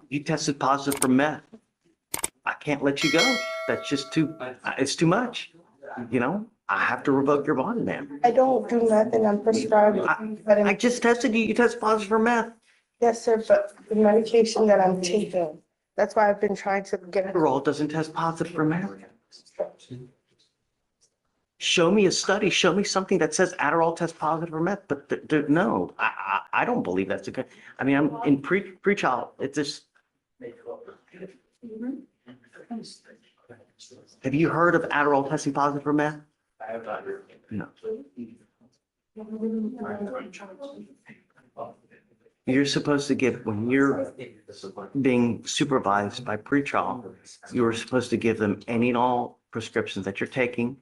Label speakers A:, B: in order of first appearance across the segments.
A: You tested positive for meth. I can't let you go. That's just it's too much. You know, I have to revoke your bond, ma'am.
B: I don't do meth and I'm prescribed.
A: I just tested you. You tested positive for meth.
B: Yes, sir, but the medication that I'm taking, that's why I've been trying to get it.
A: Adderall doesn't test positive for meth. Show me a study. Show me something that says Adderall tests positive for meth. But no, I don't believe that's a good. I mean, I'm in pre-trial. It's just. Have you heard of Adderall testing positive for meth?
C: I have not heard.
A: No. You're supposed to give, when you're being supervised by pretrial, you're supposed to give them any and all prescriptions that you're taking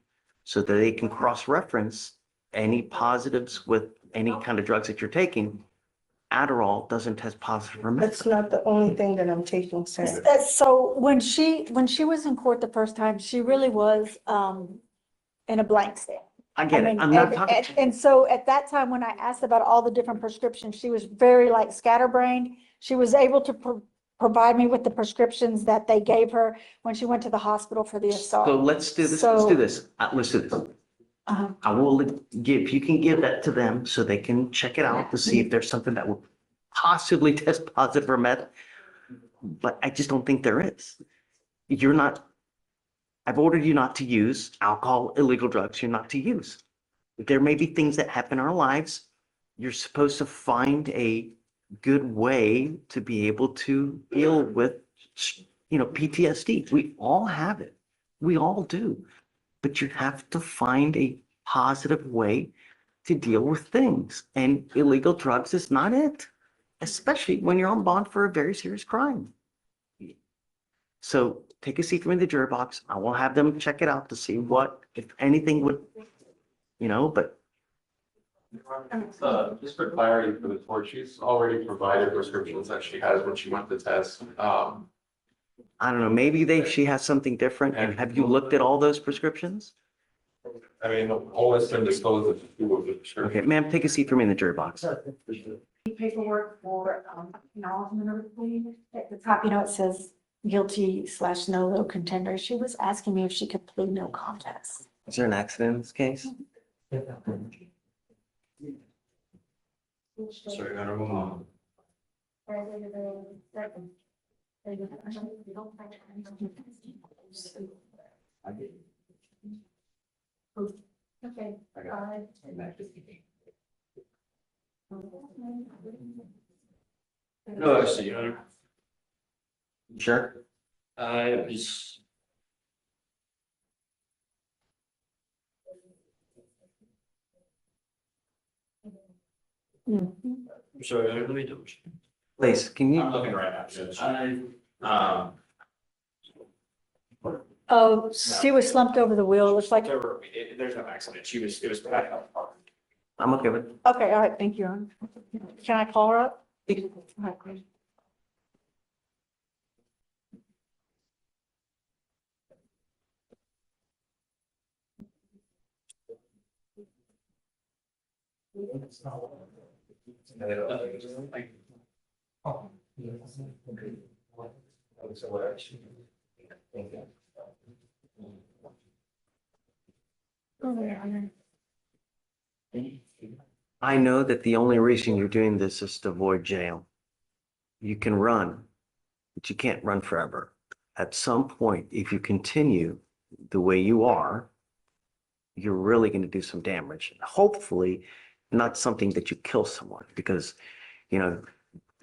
A: so that they can cross-reference any positives with any kind of drugs that you're taking. Adderall doesn't test positive for meth.
B: That's not the only thing that I'm taking, sir.
D: So when she was in court the first time, she really was in a blank state.
A: I get it.
D: mean,
A: I'm not talking.
D: And so at that time, when I asked about all the different prescriptions, she was very like scatterbrained. She was able to provide me with the prescriptions that they gave her when she went to the hospital for the assault.
A: So let's do this.
D: So-
A: Let's do this. Let's do this. I will give, you can give that to them so they can check it out to see if there's something that will possibly test positive for meth. But I just don't think there is. You're not, I've ordered you not to use alcohol, illegal drugs, you're not to use. There may be things that happen in our lives. You're supposed to find a good way to be able to deal with, PTSD. We all have it. We all do. But you have to find a positive way to deal with things. And illegal drugs is not it, especially when you're on bond for a very serious crime. So take a seat from in the jury box. I will have them check it out to see what, if anything would, but.
C: Just for clarity for the court, she's already provided prescriptions that she has when she went to test.
A: I don't know, maybe she has something different. And have you looked at all those prescriptions?
C: I mean, all that's been disclosed is two of the prescriptions.
A: Okay, ma'am, take a seat from in the jury box.
D: Paperwork for acknowledgement of the plea. At the top, it says guilty/no low contender. She was asking me if she could plead no contest.
A: Is there an accident in this case?
C: So you're gonna move on.
D: Okay.
E: No, actually,
A: Sure.
E: I just. I'm sorry, let me double check.
A: Please, can you?
C: I'm looking right now, Judge.
E: I,
D: Oh, she was slumped over the wheel. It looks like,
C: There's no accident. It was.
A: I'm okay with it.
D: okay, all right, thank you. Your Honor. Can I call her up? All right, great. Oh, Your Honor.
A: I know that the only reason you're doing this is to avoid jail. You can run, but you can't run forever. At some point, if you continue the way you are, you're really going to do some damage. Hopefully, not something that you kill someone, because,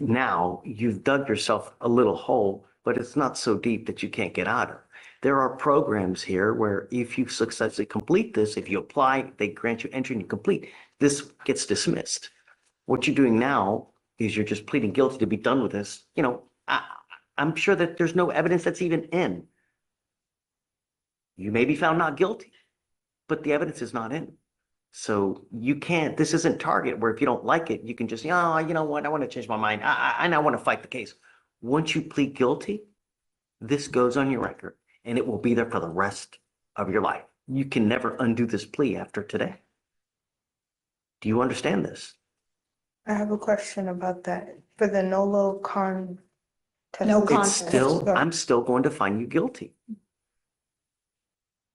A: now you've dug yourself a little hole, but it's not so deep that you can't get out of. There are programs here where if you successfully complete this, if you apply, they grant you entry and you complete, this gets dismissed. What you're doing now is you're just pleading guilty to be done with this. I'm sure that there's no evidence that's even in. You may be found not guilty, but the evidence is not in. So you can't, this isn't Target where if you don't like it, you can just, oh, you know what, I want to change my mind. I want to fight the case. Once you plead guilty, this goes on your record and it will be there for the rest of your life. You can never undo this plea after today. Do you understand this?
B: I have a question about that. For the nolo con.
D: No
B: test-
D: con-
A: It's still, I'm still going to find you guilty.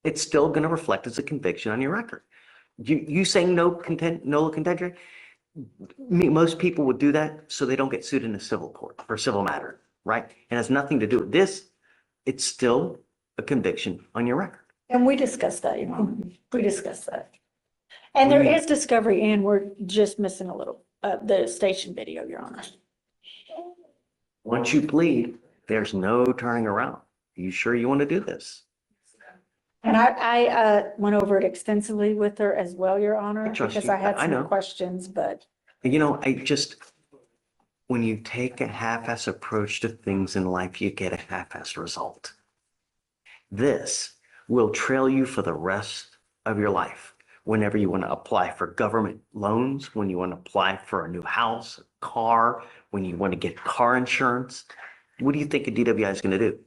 A: It's still going to reflect as a conviction on your record. You saying no contendere? Most people would do that so they don't get sued in a civil court for a civil matter, right? It has nothing to do with this. It's still a conviction on your record.
D: And we discussed that, we discussed that. And there is discovery and we're just missing a little, the station video, Your Honor.
A: Once you plead, there's no turning around. Are you sure you want to do this?
D: And I went over it extensively with her as well, Your Honor,
A: I trust
D: because
A: you.
D: I had
A: I know.
D: some questions, but
A: When you take a half-ass approach to things in life, you get a half-ass result. This will trail you for the rest of your life. Whenever you want to apply for government loans, when you want to apply for a new house, a car, when you want to get car insurance, what do you think a DWI is going to do?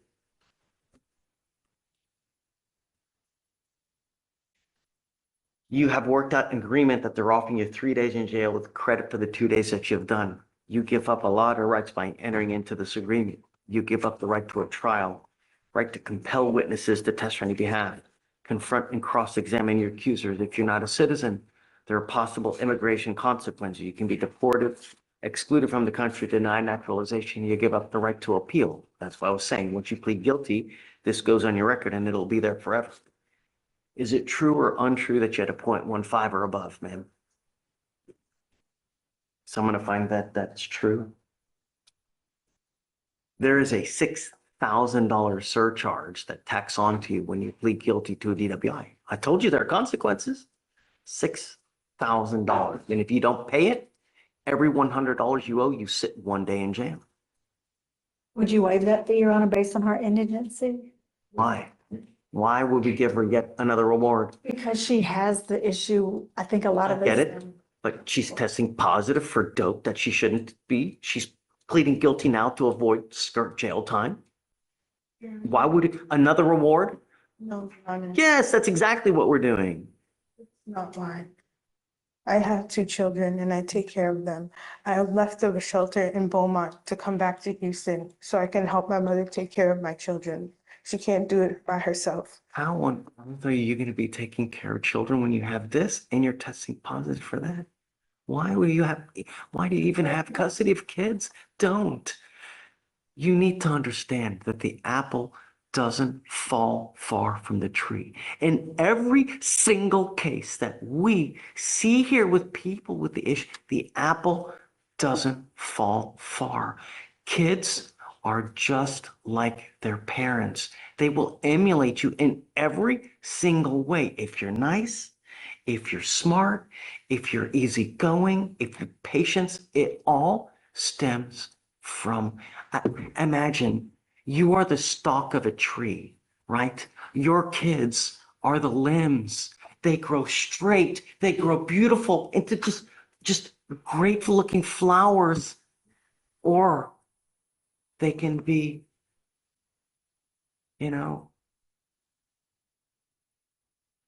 A: You have worked out an agreement that they're offering you 3 days in jail with credit for the 2 days that you've done. You give up a lot of rights by entering into this agreement. You give up the right to a trial, right to compel witnesses to testify on your behalf, confront and cross-examine your accusers. If you're not a citizen, there are possible immigration consequences. You can be deported, excluded from the country, denied naturalization. You give up the right to appeal. That's what I was saying. Once you plead guilty, this goes on your record and it'll be there forever. Is it true or untrue that you had a 0.15 or above, ma'am? Someone to find that that's true. There is a $6,000 surcharge that tacks onto you when you plead guilty to a DWI. I told you there are consequences. $6,000. And if you don't pay it, every $100 you owe, you sit 1 day in jail.
D: would you waive that fee, Your Honor, based on her indigency?
A: Why? Why would we give her yet another reward?
D: Because she has the issue, I think a lot of
A: I get
D: it's.
A: it. But she's testing positive for dope that she shouldn't be. She's pleading guilty now to avoid skirt jail time. Why would another reward?
B: No, Your Honor,
A: Yes, that's exactly what we're doing.
B: not why. I have 2 children and I take care of them. I have left the shelter in Beaumont to come back to Houston so I can help my mother take care of my children. She can't do it by herself.
A: How on earth are you going to be taking care of children when you have this and you're testing positive for that? Why do you even have custody of kids? Don't. You need to understand that the apple doesn't fall far from the tree. In every single case that we see here with people with the issue, the apple doesn't fall far. Kids are just like their parents. They will emulate you in every single way. If you're nice, if you're smart, if you're easygoing, if you're patient, it all stems from, imagine you are the stalk of a tree, right? Your kids are the limbs. They grow straight. They grow beautiful into just grateful looking flowers, or they can be, and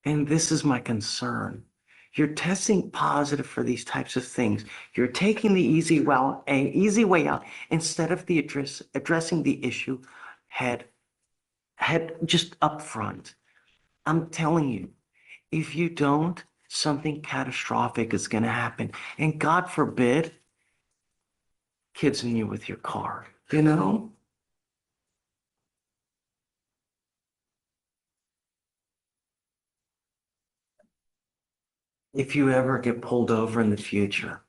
A: this is my concern. You're testing positive for these types of things. You're taking the easy way out instead of addressing the issue head just up front. I'm telling you, if you don't, something catastrophic is going to happen. And God forbid, kids in you with your car, If you ever get pulled over in the future,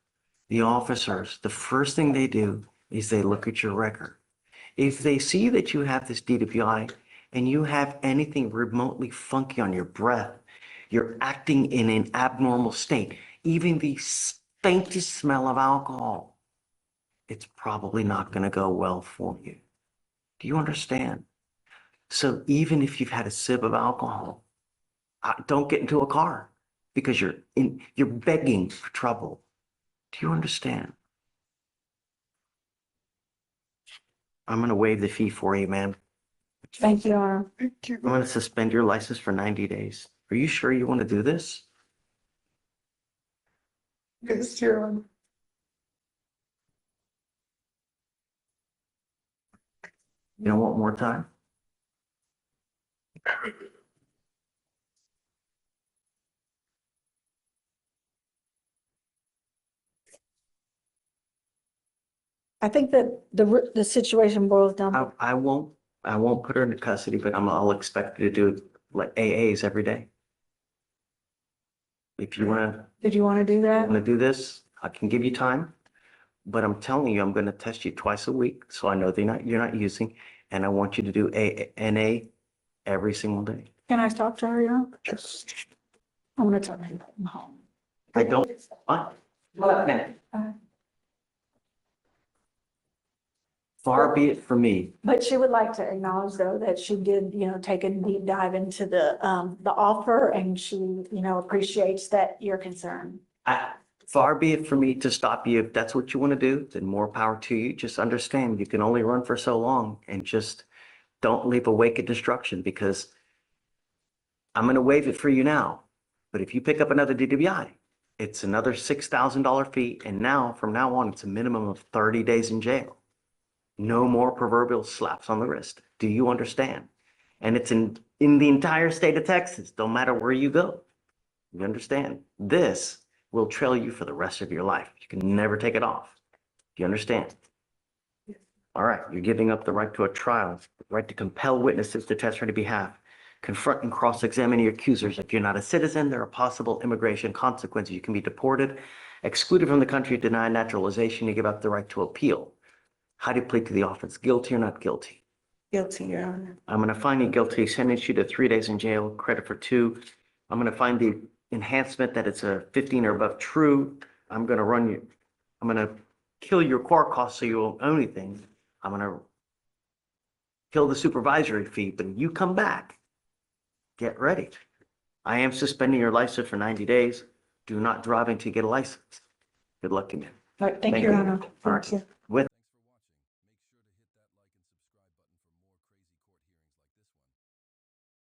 A: the officers, the first thing they do is they look at your record. If they see that you have this DWI and you have anything remotely funky on your breath, you're acting in an abnormal state, even the faintest smell of alcohol, it's probably not going to go well for you. Do you understand? So even if you've had a sip of alcohol, don't get into a car because you're begging for trouble. Do you understand? I'm going to waive the fee for you, ma'am.
D: Thank you, Your Honor.
B: Thank you.
A: I'm going to suspend your license for 90 days. Are you sure you want to do this?
B: Yes, Your Honor.
A: You don't want more time?
D: I think that the situation boils down to,
A: I won't put her into custody, but I'll expect you to do like AAs every day. If you
D: did you want to do that?
A: wanna do this, I can give you time. But I'm telling you, I'm gonna test you twice a week, so I know you're not using, and I want you to do NA every single day.
D: Can I talk to her, you know? I want to talk to her. I'm home.
A: I don't, what? What minute? Far be it from me.
D: But she would like to acknowledge though that she did, you know, take a deep dive into the offer and she, you know, appreciates that you're concerned.
A: Far be it from me to stop you. If that's what you want to do, then more power to you. Just understand you can only run for so long, and just don't leave a wake of destruction, because I'm going to waive it for you now. But if you pick up another DWI, it's another $6,000 fee. And now, from now on, it's a minimum of 30 days in jail. No more proverbial slaps on the wrist. Do you understand? And it's in the entire state of Texas, no matter where you go. You understand? This will trail you for the rest of your life. You can never take it off. Do you understand? All right, you're giving up the right to a trial, the right to compel witnesses to testify on your behalf, confront and cross-examine your accusers. If you're not a citizen, there are possible immigration consequences. You can be deported, excluded from the country, denied naturalization. You give up the right to appeal. How do you plead to the offense? Guilty or not guilty?
B: Guilty, Your Honor.
A: I'm going to find you guilty, sentence you to 3 days in jail, credit for 2. I'm going to find the enhancement that it's a 15 or above true. I'm going to kill your court costs so you won't owe anything. I'm going to kill the supervisory fee, but you come back, get ready. I am suspending your license for 90 days. Do not drive until you get a license. Good luck to you.
D: All right, thank
A: Thank
D: you, Your
A: you.
D: Honor.
A: All right.
B: Thank you.